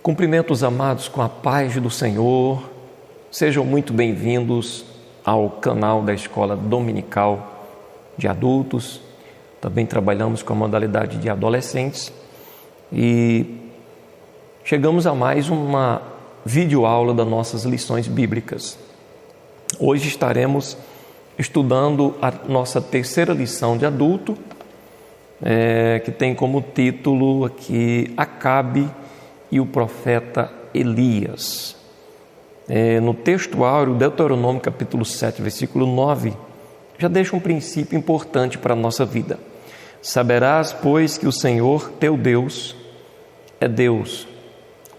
Cumprimento os amados com a paz do Senhor. Sejam muito bem-vindos ao canal da Escola Dominical de Adultos. Também trabalhamos com a modalidade de adolescentes. E chegamos a mais uma videoaula das nossas lições bíblicas. Hoje estaremos estudando a nossa terceira lição de adulto, que tem como título aqui Acabe e o profeta Elias. No texto áureo, Deuteronômio capítulo 7, versículo 9, já deixa um princípio importante para a nossa vida. Saberás, pois, que o Senhor teu Deus é Deus,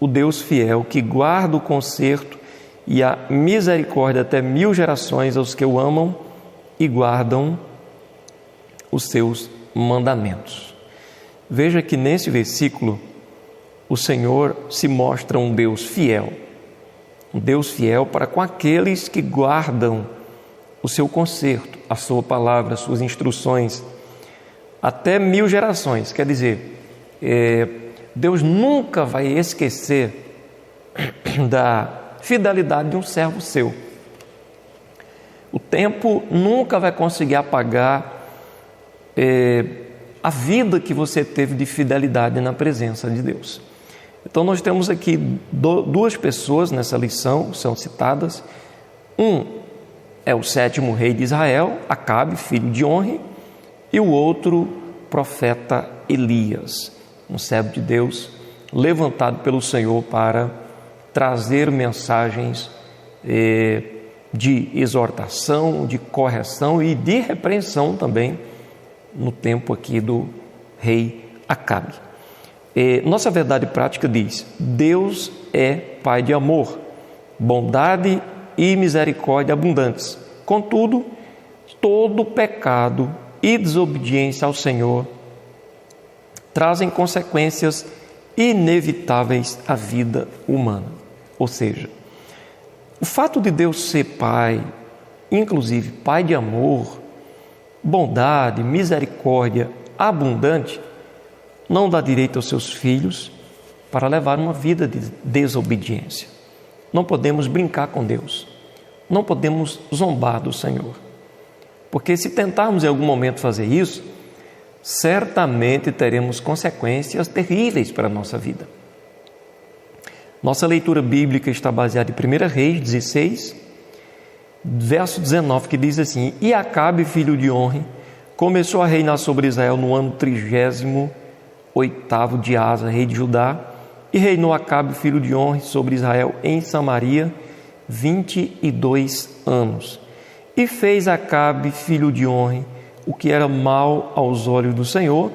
o Deus fiel, que guarda o conserto e a misericórdia até 1000 gerações aos que o amam e guardam os seus mandamentos. Veja que nesse versículo o Senhor se mostra um Deus fiel para com aqueles que guardam o seu conserto, a sua palavra, as suas instruções, até 1000 gerações. Quer dizer, Deus nunca vai esquecer da fidelidade de um servo seu. O tempo nunca vai conseguir apagar a vida que você teve de fidelidade na presença de Deus. Então nós temos aqui duas pessoas nessa lição, são citadas. Um é o 7º rei de Israel, Acabe, filho de Onre, e o outro, profeta Elias, um servo de Deus, levantado pelo Senhor para trazer mensagens de exortação, de correção e de repreensão também, no tempo aqui do rei Acabe. Nossa verdade prática diz: Deus é Pai de amor, bondade e misericórdia abundantes. Contudo, todo pecado e desobediência ao Senhor trazem consequências inevitáveis à vida humana. Ou seja, o fato de Deus ser Pai, inclusive Pai de amor, bondade, misericórdia abundante, não dá direito aos seus filhos para levar uma vida de desobediência. Não podemos brincar com Deus, não podemos zombar do Senhor, porque se tentarmos em algum momento fazer isso, certamente teremos consequências terríveis para a nossa vida. Nossa leitura bíblica está baseada em 1 Reis 16, verso 19, que diz assim: E Acabe, filho de Onre, começou a reinar sobre Israel no ano 38º de Asa, rei de Judá, e reinou Acabe, filho de Onre, sobre Israel em Samaria 22 anos. E fez Acabe, filho de Onre, o que era mal aos olhos do Senhor,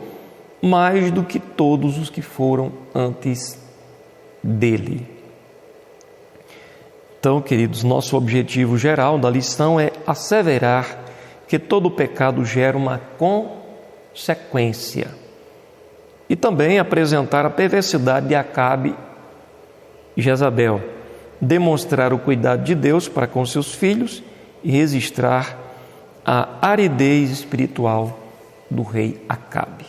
mais do que todos os que foram antes dele. Então, queridos, nosso objetivo geral da lição é asseverar que todo pecado gera uma consequência e também apresentar a perversidade de Acabe e Jezabel, demonstrar o cuidado de Deus para com seus filhos e registrar a aridez espiritual do rei Acabe.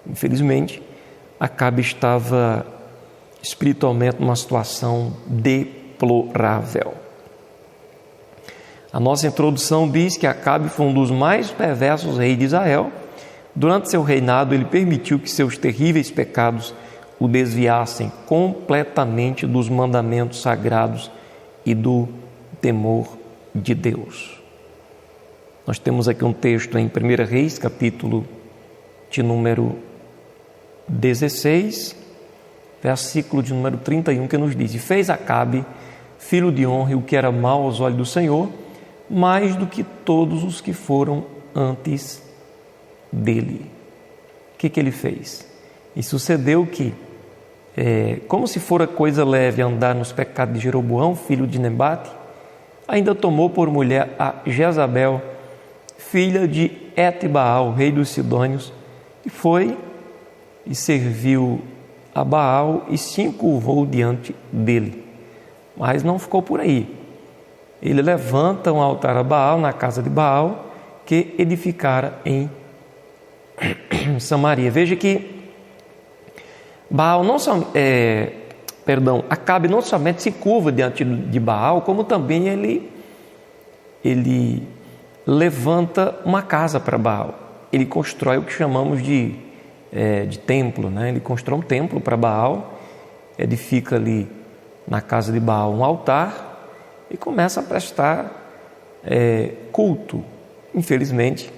Infelizmente, Acabe estava espiritualmente numa situação deplorável. A nossa introdução diz que Acabe foi um dos mais perversos reis de Israel. Durante seu reinado, ele permitiu que seus terríveis pecados o desviassem completamente dos mandamentos sagrados e do temor de Deus. Nós temos aqui um texto em 1 Reis, capítulo de número 16, versículo de número 31, que nos diz: E fez Acabe, filho de Onre, o que era mal aos olhos do Senhor, mais do que todos os que foram antes dele. O que ele fez? E sucedeu que, como se fora coisa leve andar nos pecados de Jeroboão, filho de Nebate, ainda tomou por mulher a Jezabel, filha de Etbaal, rei dos Sidônios, e foi e serviu a Baal e se encurvou diante dele. Mas não ficou por aí. Ele levanta um altar a Baal na casa de Baal, que edificara em Samaria. Veja que Baal não só Acabe não somente se curva diante de Baal, como também ele levanta uma casa para Baal. Ele constrói o que chamamos de templo, né? Ele constrói um templo para Baal, edifica ali na casa de Baal um altar e começa a prestar culto. Infelizmente,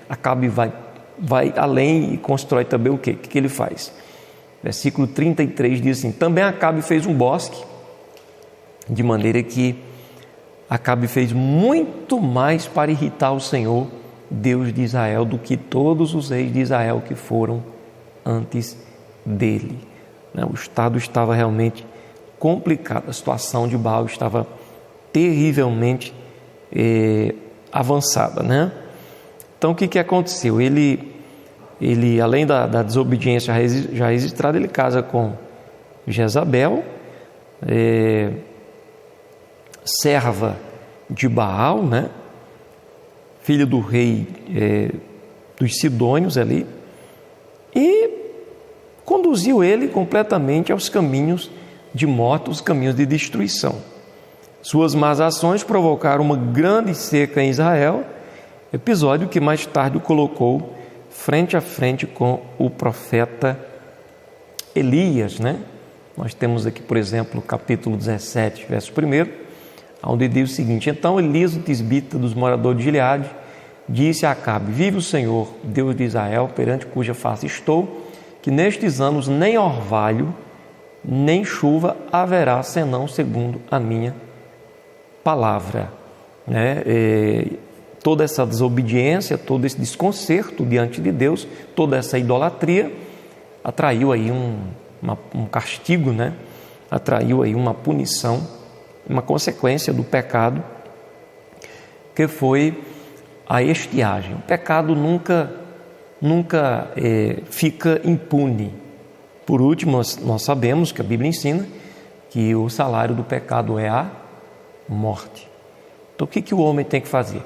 Acabe vai além e constrói também o quê? O que ele faz? Versículo 33 diz assim: também Acabe fez um bosque, de maneira que Acabe fez muito mais para irritar o Senhor, Deus de Israel, do que todos os reis de Israel que foram antes dele. O estado estava realmente complicado, a situação de Baal estava terrivelmente avançada, né? Então o que aconteceu? Ele além da desobediência já registrada, ele casa com Jezabel, serva de Baal, né? Filha do rei dos Sidônios ali, e conduziu ele completamente aos caminhos de morte, os caminhos de destruição. Suas más ações provocaram uma grande seca em Israel, episódio que mais tarde o colocou frente a frente com o profeta Elias, né? Nós temos aqui, por exemplo, capítulo 17, verso 1, onde diz o seguinte: então Elias, o tisbita dos moradores de Gileade, disse a Acabe: vive o Senhor, Deus de Israel, perante cuja face estou, que nestes anos nem orvalho, nem chuva haverá, senão segundo a minha palavra. Toda essa desobediência, todo esse desconcerto diante de Deus, toda essa idolatria, atraiu aí um castigo, né? Atraiu aí uma punição, uma consequência do pecado, que foi a estiagem. O pecado nunca fica impune. Por último, nós sabemos que a Bíblia ensina que o salário do pecado é a morte. Então o que o homem tem que fazer?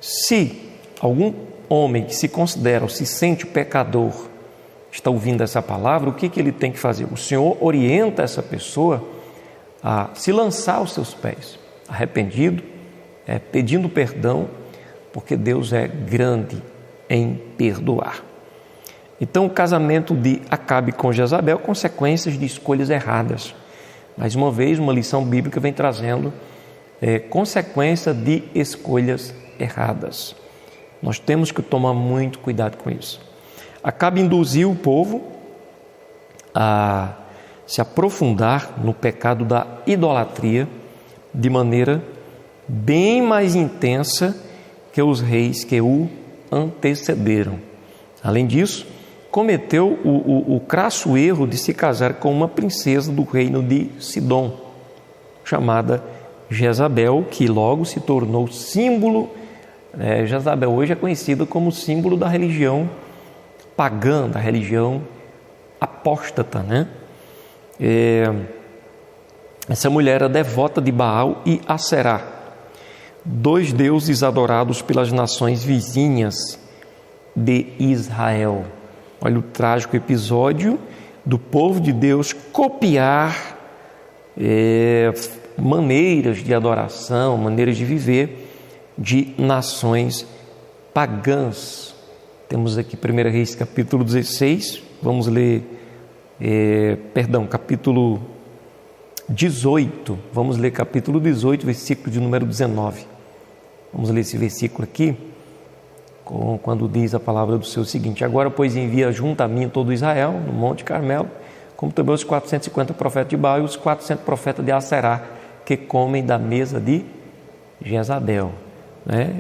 Se algum homem que se considera ou se sente pecador está ouvindo essa palavra, o que ele tem que fazer? O Senhor orienta essa pessoa a se lançar aos seus pés, arrependido, pedindo perdão, porque Deus é grande em perdoar. Então, o casamento de Acabe com Jezabel, consequências de escolhas erradas. Mais uma vez, uma lição bíblica vem trazendo consequência de escolhas erradas. Nós temos que tomar muito cuidado com isso. Acabe induziu o povo a se aprofundar no pecado da idolatria de maneira bem mais intensa que os reis que o antecederam. Além disso, cometeu o crasso erro de se casar com uma princesa do reino de Sidom, chamada Jezabel, que logo se tornou símbolo. Jezabel hoje é conhecida como símbolo da religião pagã, da religião apóstata, né? Essa mulher era devota de Baal e Aserá, dois deuses adorados pelas nações vizinhas de Israel. Olha o trágico episódio do povo de Deus copiar maneiras de adoração, maneiras de viver de nações pagãs. Temos aqui 1 Reis capítulo 16, vamos ler, capítulo 18, vamos ler capítulo 18, versículo de número 19. Vamos ler esse versículo aqui, quando diz a palavra do Senhor o seguinte: agora, pois, envia junto a mim todo Israel, no Monte Carmelo, como também os 450 profetas de Baal e os 400 profetas de Aserá, que comem da mesa de Jezabel.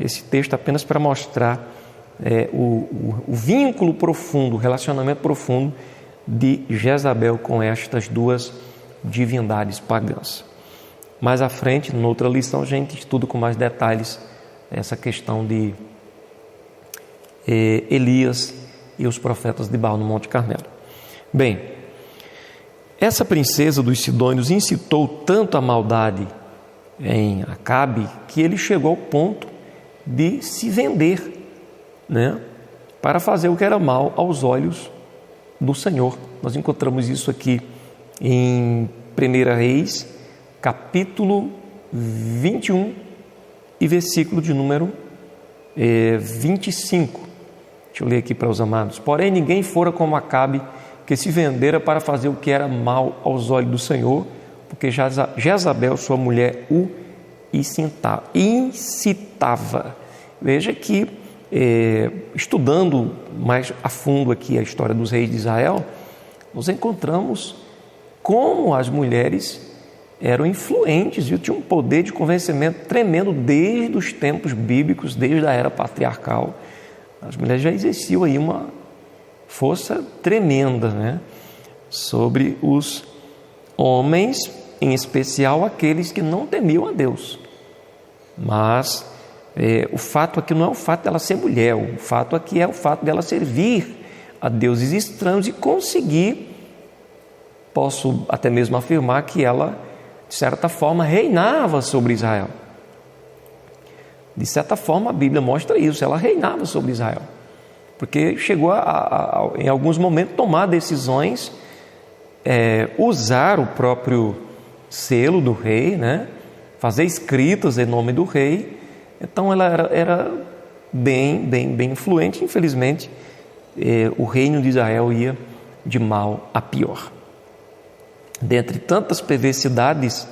Esse texto apenas para mostrar o vínculo profundo, o relacionamento profundo de Jezabel com estas duas divindades pagãs. Mais à frente, noutra lição, a gente estuda com mais detalhes essa questão de Elias e os profetas de Baal no Monte Carmelo. Bem, essa princesa dos Sidônios incitou tanto a maldade em Acabe que ele chegou ao ponto de se vender, para fazer o que era mal aos olhos do Senhor. Nós encontramos isso aqui em 1 Reis, capítulo 21 e versículo de número 25. Deixa eu ler aqui para os amados. Porém, ninguém fora como Acabe, que se vendera para fazer o que era mal aos olhos do Senhor, porque Jezabel, sua mulher, o incitava. Veja que, estudando mais a fundo aqui a história dos reis de Israel, nós encontramos como as mulheres eram influentes e tinham um poder de convencimento tremendo desde os tempos bíblicos, desde a era patriarcal. As mulheres já exerciam aí uma força tremenda, né, sobre os homens, em especial aqueles que não temiam a Deus. Mas o fato aqui não é o fato dela ser mulher, o fato aqui é o fato dela servir a deuses estranhos e conseguir, posso até mesmo afirmar que ela, de certa forma, reinava sobre Israel. De certa forma, a Bíblia mostra isso, ela reinava sobre Israel, porque chegou em alguns momentos, tomar decisões, usar o próprio selo do rei, né? Fazer escritas em nome do rei. Então ela era bem influente. Infelizmente, o reino de Israel ia de mal a pior. Dentre tantas perversidades,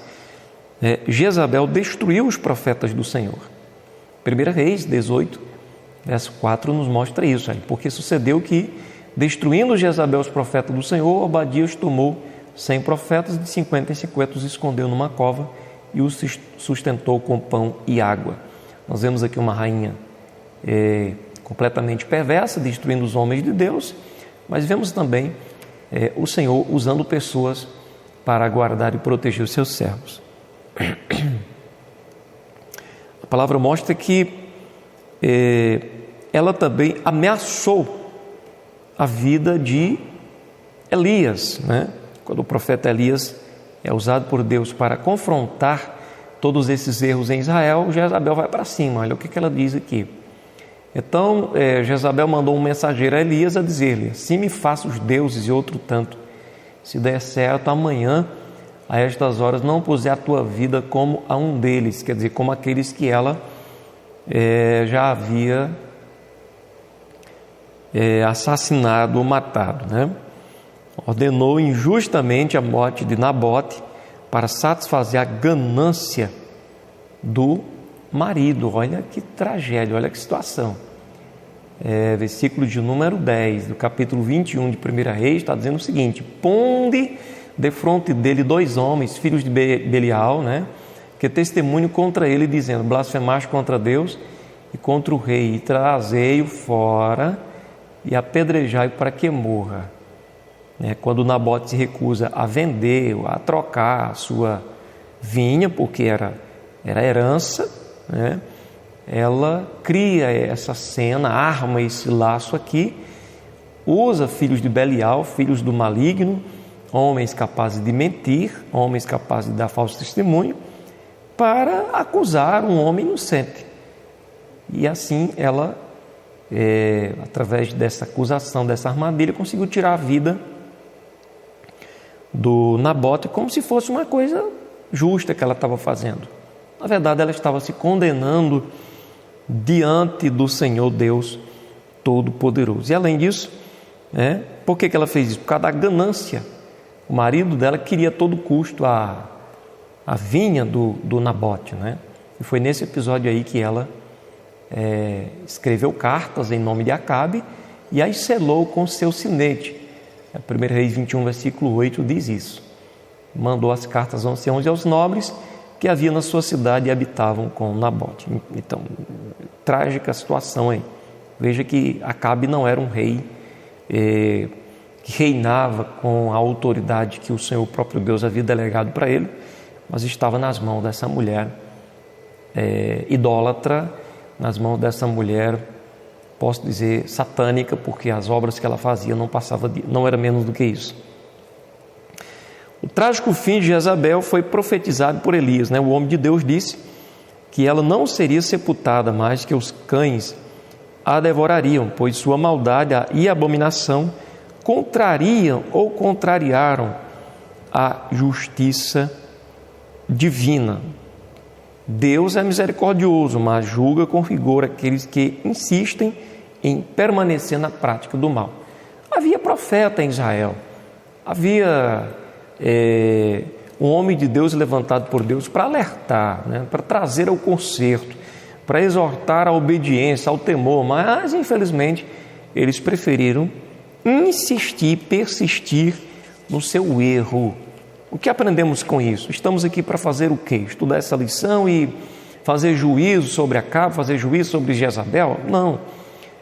Jezabel destruiu os profetas do Senhor. 1 Reis 18, verso 4 nos mostra isso. Porque sucedeu que, destruindo Jezabel os profetas do Senhor, Obadias tomou 100 profetas, de 50 em 50 os escondeu numa cova e os sustentou com pão e água. Nós vemos aqui uma rainha completamente perversa, destruindo os homens de Deus, mas vemos também o Senhor usando pessoas para guardar e proteger os seus servos. A palavra mostra que ela também ameaçou a vida de Elias, né? Quando o profeta Elias é usado por Deus para confrontar todos esses erros em Israel, Jezabel vai para cima. Olha o que ela diz aqui. Então, Jezabel mandou um mensageiro a Elias a dizer-lhe: assim me faça os deuses e outro tanto, se der certo, amanhã, a estas horas, não puser a tua vida como a um deles, quer dizer, como aqueles que ela já havia assassinado ou matado, né? Ordenou injustamente a morte de Nabote para satisfazer a ganância do marido. Olha que tragédia, olha que situação. Versículo de número 10 do capítulo 21 de 1 Reis está dizendo o seguinte: ponde defronte dele 2 homens, filhos de Belial, né, que testemunham contra ele, dizendo: blasfemaste contra Deus e contra o rei, e trazei-o fora e apedrejai-o para que morra. Quando Nabote se recusa a vender, a trocar a sua vinha, porque era herança, né, ela cria essa cena, arma esse laço aqui, usa filhos de Belial, filhos do maligno, homens capazes de mentir, homens capazes de dar falso testemunho, para acusar um homem inocente. E assim ela, através dessa acusação, dessa armadilha, conseguiu tirar a vida do Nabote, como se fosse uma coisa justa que ela estava fazendo. Na verdade, ela estava se condenando diante do Senhor Deus Todo-Poderoso. E além disso, por que ela fez isso? Por causa da ganância. O marido dela queria a todo custo a vinha do Nabote, né? E foi nesse episódio aí que ela escreveu cartas em nome de Acabe e as selou com seu sinete. 1 Reis 21, versículo 8 diz isso. Mandou as cartas aos anciãos e aos nobres que havia na sua cidade e habitavam com Nabote. Então, trágica situação aí. Veja que Acabe não era um rei que reinava com a autoridade que o Senhor, o próprio Deus, havia delegado para ele, mas estava nas mãos dessa mulher idólatra, nas mãos dessa mulher, posso dizer, satânica, porque as obras que ela fazia não era menos do que isso. O trágico fim de Jezabel foi profetizado por Elias, né? O homem de Deus disse que ela não seria sepultada mais, que os cães a devorariam, pois sua maldade e abominação contrariaram a justiça divina. Deus é misericordioso, mas julga com rigor aqueles que insistem em permanecer na prática do mal. Havia profeta em Israel, havia um homem de Deus levantado por Deus para alertar, né, para trazer ao conserto, para exortar à obediência, ao temor, mas infelizmente eles preferiram insistir, persistir no seu erro. O que aprendemos com isso? Estamos aqui para fazer o quê? Estudar essa lição e fazer juízo sobre Acabe, fazer juízo sobre Jezabel? Não.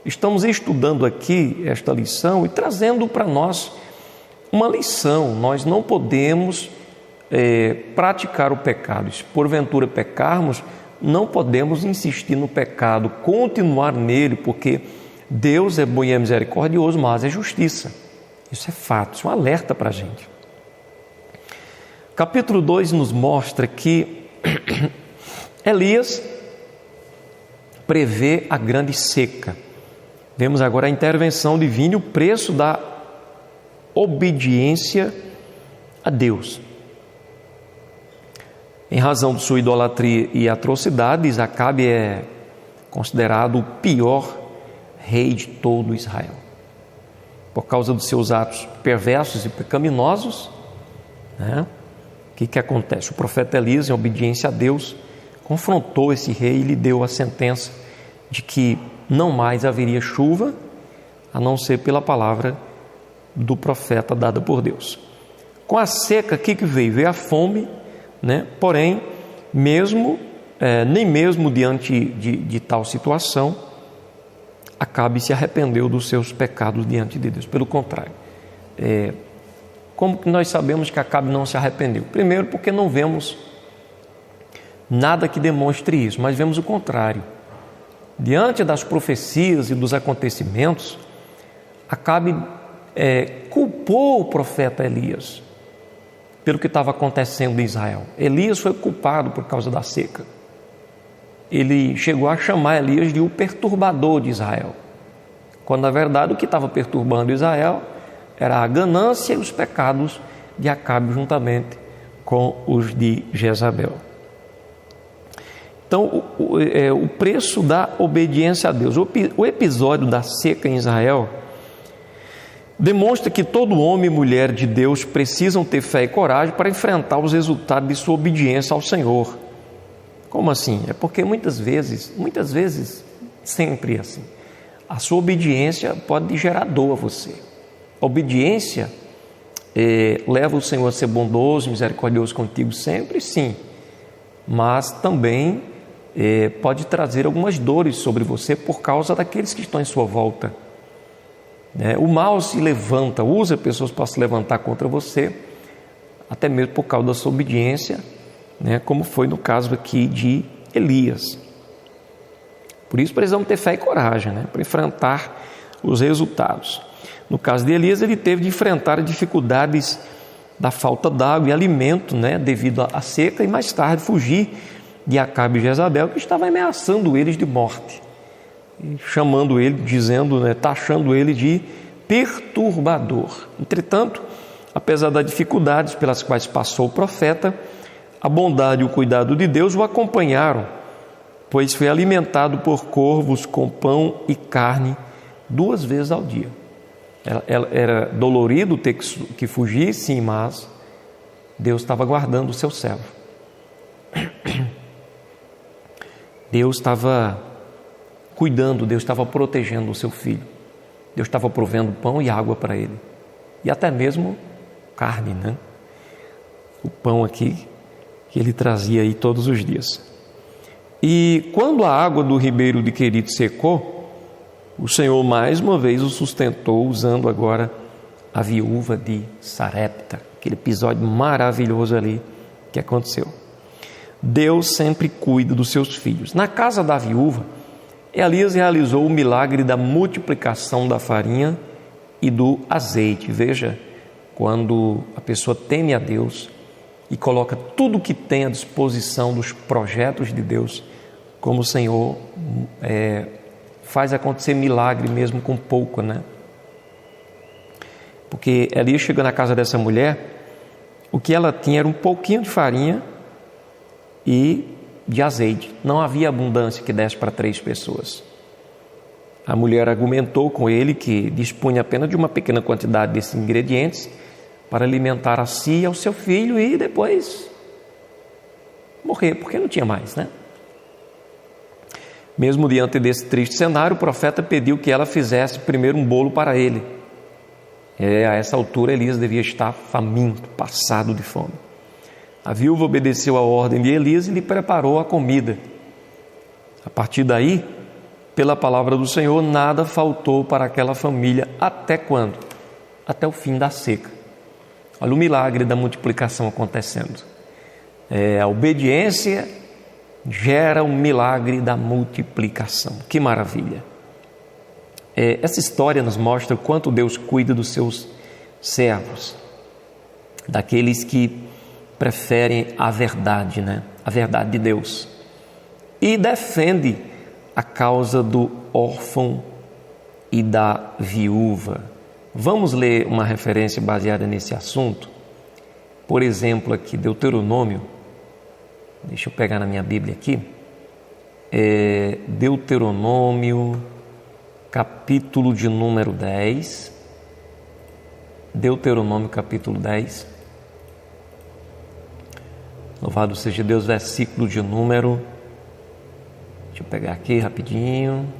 Estamos estudando aqui esta lição e trazendo para nós uma lição. Nós não podemos praticar o pecado. Se porventura pecarmos, não podemos insistir no pecado, continuar nele, porque Deus é bom e é misericordioso, mas é justiça. Isso é fato, isso é um alerta para a gente. Capítulo 2 nos mostra que Elias prevê a grande seca. Vemos agora a intervenção divina e o preço da obediência a Deus. Em razão de sua idolatria e atrocidades, Acabe é considerado o pior rei de todo Israel. Por causa dos seus atos perversos e pecaminosos, né? O que acontece? O profeta Elias, em obediência a Deus, confrontou esse rei e lhe deu a sentença de que não mais haveria chuva, a não ser pela palavra do profeta dada por Deus. Com a seca, o que veio? Veio a fome, né? Porém, nem mesmo diante de tal situação, Acabe se arrependeu dos seus pecados diante de Deus. Pelo contrário, como que nós sabemos que Acabe não se arrependeu? Primeiro, porque não vemos nada que demonstre isso, mas vemos o contrário. Diante das profecias e dos acontecimentos, Acabe culpou o profeta Elias pelo que estava acontecendo em Israel. Elias foi culpado por causa da seca. Ele chegou a chamar Elias de o perturbador de Israel, quando na verdade o que estava perturbando Israel era a ganância e os pecados de Acabe juntamente com os de Jezabel. Então, o preço da obediência a Deus. O episódio da seca em Israel demonstra que todo homem e mulher de Deus precisam ter fé e coragem para enfrentar os resultados de sua obediência ao Senhor. Como assim? É porque muitas vezes, sempre assim, a sua obediência pode gerar dor a você. A obediência leva o Senhor a ser bondoso, misericordioso contigo sempre, sim, mas também pode trazer algumas dores sobre você por causa daqueles que estão em sua volta. O mal se levanta, usa pessoas para se levantar contra você, até mesmo por causa da sua obediência, como foi no caso aqui de Elias. Por isso precisamos ter fé e coragem, para enfrentar os resultados. No caso de Elias, ele teve de enfrentar dificuldades da falta d'água e alimento, devido à seca, e mais tarde fugir de Acabe e Jezabel, que estava ameaçando eles de morte, chamando ele, taxando ele de perturbador. Entretanto, apesar das dificuldades pelas quais passou o profeta, a bondade e o cuidado de Deus o acompanharam, pois foi alimentado por corvos com pão e carne 2 vezes ao dia. Era dolorido ter que fugir, sim, mas Deus estava guardando o seu servo. Deus estava cuidando, Deus estava protegendo o seu filho. Deus estava provendo pão e água para ele. E até mesmo carne, O pão aqui que ele trazia aí todos os dias. E quando a água do ribeiro de Querite secou, o Senhor mais uma vez o sustentou, usando agora a viúva de Sarepta. Aquele episódio maravilhoso ali que aconteceu. Deus sempre cuida dos seus filhos. Na casa da viúva, Elias realizou o milagre da multiplicação da farinha e do azeite. Veja, quando a pessoa teme a Deus e coloca tudo o que tem à disposição dos projetos de Deus, como o Senhor faz acontecer milagre mesmo com pouco, Porque Elias chegou na casa dessa mulher, O que ela tinha era um pouquinho de farinha e de azeite. Não havia abundância que desse para 3 pessoas. A mulher argumentou com ele que dispunha apenas de uma pequena quantidade desses ingredientes para alimentar a si e ao seu filho e depois morrer, porque não tinha mais, né? Mesmo diante desse triste cenário, o profeta pediu que ela fizesse primeiro um bolo para ele. A essa altura, Elias devia estar faminto, passado de fome. A viúva obedeceu à ordem de Elias e lhe preparou a comida. A partir daí, pela palavra do Senhor, nada faltou para aquela família. Até quando? Até o fim da seca. Olha o milagre da multiplicação acontecendo. A obediência gera o milagre da multiplicação. Que maravilha! Essa história nos mostra o quanto Deus cuida dos seus servos, daqueles que preferem a verdade, né? A verdade de Deus, e defende a causa do órfão e da viúva. Vamos ler uma referência baseada nesse assunto? Por exemplo, aqui, Deuteronômio, deixa eu pegar na minha Bíblia aqui, Deuteronômio, capítulo de número 10, Deuteronômio capítulo 10, louvado seja Deus, versículo de número, deixa eu pegar aqui rapidinho,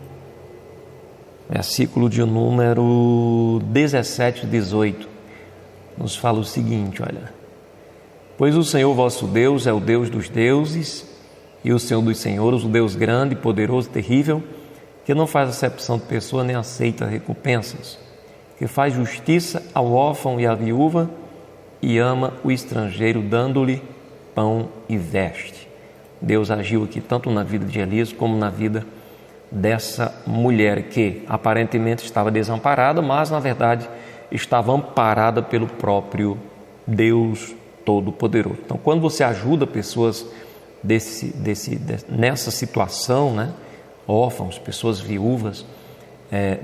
versículo de número 17 e 18, nos fala o seguinte, olha: pois o Senhor vosso Deus é o Deus dos deuses e o Senhor dos senhores, o Deus grande, poderoso, terrível, que não faz acepção de pessoa nem aceita recompensas, que faz justiça ao órfão e à viúva e ama o estrangeiro, dando-lhe pão e veste. Deus agiu aqui tanto na vida de Elias como na vida dessa mulher que aparentemente estava desamparada, mas na verdade estava amparada pelo próprio Deus Todo-Poderoso. Então, quando você ajuda pessoas nessa situação, né, órfãos, pessoas viúvas,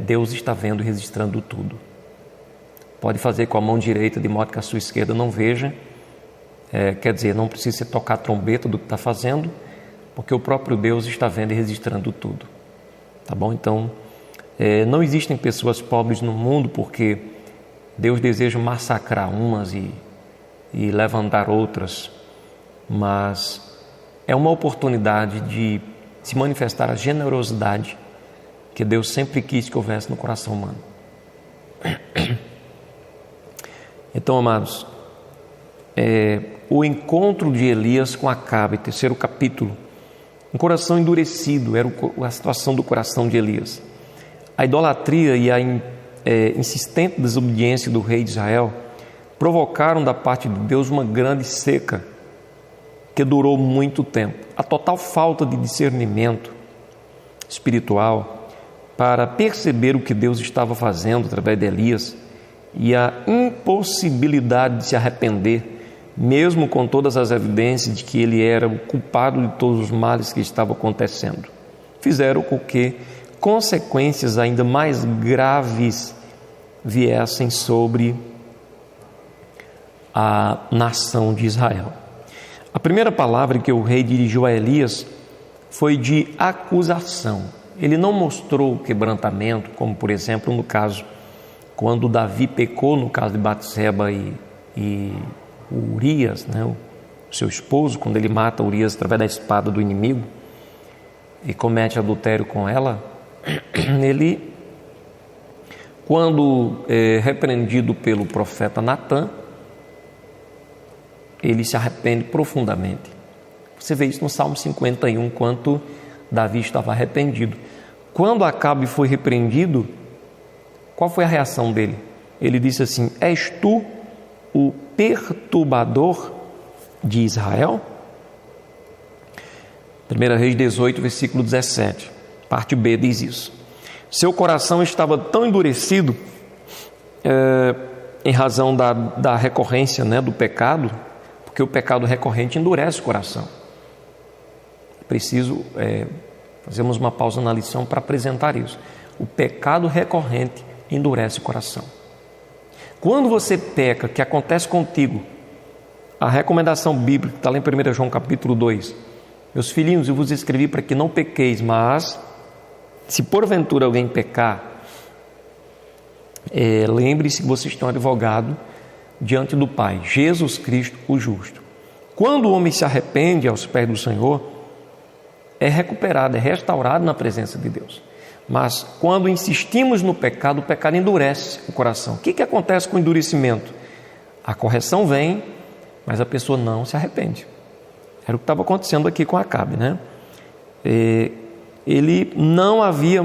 Deus está vendo e registrando tudo. Pode fazer com a mão direita de modo que a sua esquerda não veja, quer dizer, não precisa tocar a trombeta do que está fazendo, porque o próprio Deus está vendo e registrando tudo. Tá bom? Então, não existem pessoas pobres no mundo porque Deus deseja massacrar umas e levantar outras, mas é uma oportunidade de se manifestar a generosidade que Deus sempre quis que houvesse no coração humano. Então, amados, o encontro de Elias com Acabe, 3º capítulo, um coração endurecido, era a situação do coração de Elias. A idolatria e a insistente desobediência do rei de Israel provocaram da parte de Deus uma grande seca que durou muito tempo. A total falta de discernimento espiritual para perceber o que Deus estava fazendo através de Elias e a impossibilidade de se arrepender, mesmo com todas as evidências de que ele era o culpado de todos os males que estavam acontecendo, fizeram com que consequências ainda mais graves viessem sobre a nação de Israel. A primeira palavra que o rei dirigiu a Elias foi de acusação. Ele não mostrou quebrantamento, como por exemplo no caso quando Davi pecou, no caso de Batseba e Urias, né, o seu esposo, quando ele mata Urias através da espada do inimigo e comete adultério com ela. Ele, quando repreendido pelo profeta Natã, ele se arrepende profundamente. Você vê isso no Salmo 51, quanto Davi estava arrependido. Quando Acabe foi repreendido, qual foi a reação dele? Ele disse assim: és tu o perturbador de Israel? 1 Reis 18, versículo 17, parte B diz isso. Seu coração estava tão endurecido em razão da recorrência, né, do pecado, porque o pecado recorrente endurece o coração. Preciso fazermos uma pausa na lição para apresentar isso. O pecado recorrente endurece o coração. Quando você peca, que acontece contigo, A recomendação bíblica está lá em 1 João capítulo 2. Meus filhinhos, eu vos escrevi para que não pequeis, mas se porventura alguém pecar, lembre-se que vocês têm um advogado diante do Pai, Jesus Cristo, o justo. Quando o homem se arrepende aos pés do Senhor, é recuperado, é restaurado na presença de Deus. Mas quando insistimos no pecado, o pecado endurece o coração. O que acontece com o endurecimento? A correção vem, mas a pessoa não se arrepende. Era o que estava acontecendo aqui com Acabe, né? Ele não havia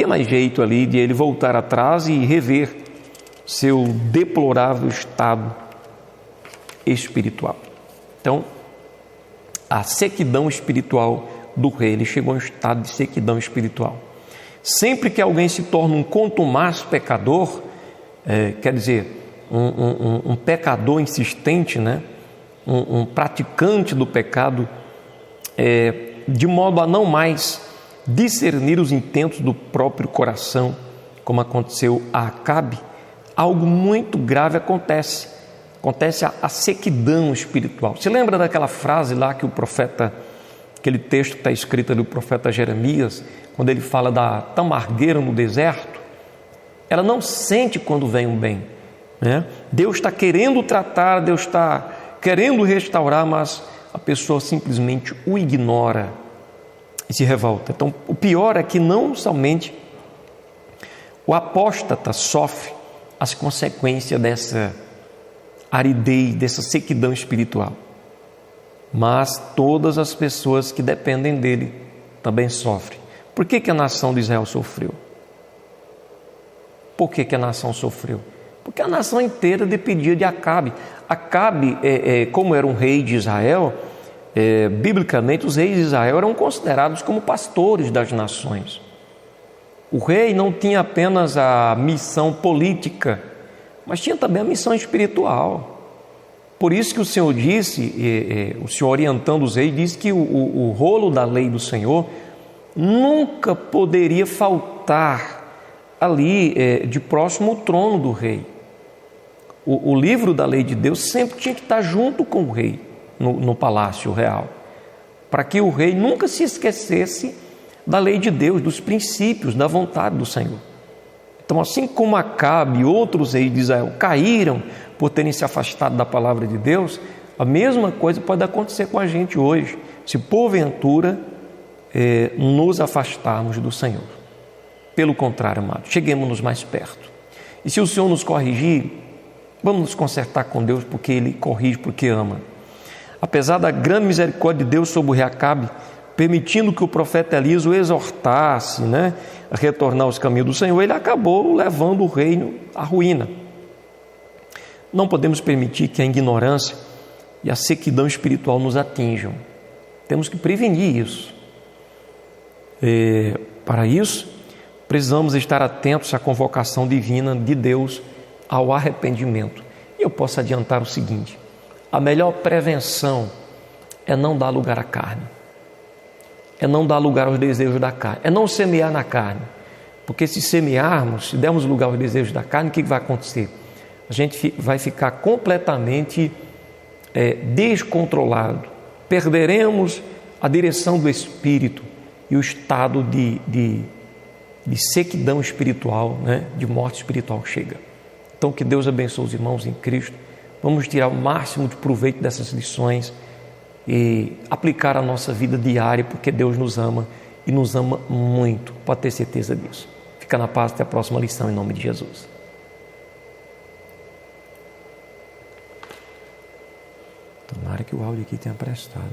mais jeito ali de ele voltar atrás e rever seu deplorável estado espiritual. Então, a sequidão espiritual do rei, ele chegou a um estado de sequidão espiritual. Sempre que alguém se torna um contumaz pecador, quer dizer, um pecador insistente, né? Um praticante do pecado, de modo a não mais discernir os intentos do próprio coração, como aconteceu a Acabe, algo muito grave acontece a sequidão espiritual. Se lembra daquela frase lá que o profeta, aquele texto que está escrito ali do profeta Jeremias, quando ele fala da tamargueira no deserto? Ela não sente quando vem um bem, né? Deus está querendo tratar, Deus está querendo restaurar, mas a pessoa simplesmente o ignora e se revolta. Então, o pior é que não somente o apóstata sofre as consequências dessa aridez, dessa sequidão espiritual, mas todas as pessoas que dependem dele também sofrem. Por que a nação de Israel sofreu? Por que a nação sofreu? Porque a nação inteira dependia de Acabe. Acabe, como era um rei de Israel, biblicamente os reis de Israel eram considerados como pastores das nações. O rei não tinha apenas a missão política, mas tinha também a missão espiritual. Por isso que o Senhor disse, o Senhor orientando os reis, disse que o rolo da lei do Senhor nunca poderia faltar ali de próximo ao trono do rei. O livro da lei de Deus sempre tinha que estar junto com o rei, no palácio real, para que o rei nunca se esquecesse da lei de Deus, dos princípios, da vontade do Senhor. Então, assim como Acabe e outros reis de Israel caíram por terem se afastado da palavra de Deus, a mesma coisa pode acontecer com a gente hoje, se porventura nos afastarmos do Senhor. Pelo contrário, amados, cheguemos-nos mais perto. E se o Senhor nos corrigir, vamos nos consertar com Deus, porque Ele corrige porque ama. Apesar da grande misericórdia de Deus sobre o rei Acabe, permitindo que o profeta Elias o exortasse, né, a retornar aos caminhos do Senhor, ele acabou levando o reino à ruína. Não podemos permitir que a ignorância e a sequidão espiritual nos atinjam. Temos que prevenir isso. Para isso, precisamos estar atentos à convocação divina de Deus ao arrependimento. E eu posso adiantar o seguinte: a melhor prevenção é não dar lugar à carne, é não dar lugar aos desejos da carne, é não semear na carne. Porque se semearmos, se dermos lugar aos desejos da carne, o que vai acontecer? A gente vai ficar completamente descontrolado, perderemos a direção do Espírito e o estado de sequidão espiritual, né, de morte espiritual chega. Então, que Deus abençoe os irmãos em Cristo. Vamos tirar o máximo de proveito dessas lições e aplicar a nossa vida diária, porque Deus nos ama e nos ama muito, pode ter certeza disso. Fica na paz, até a próxima lição, em nome de Jesus. Tomara que o áudio aqui tenha prestado.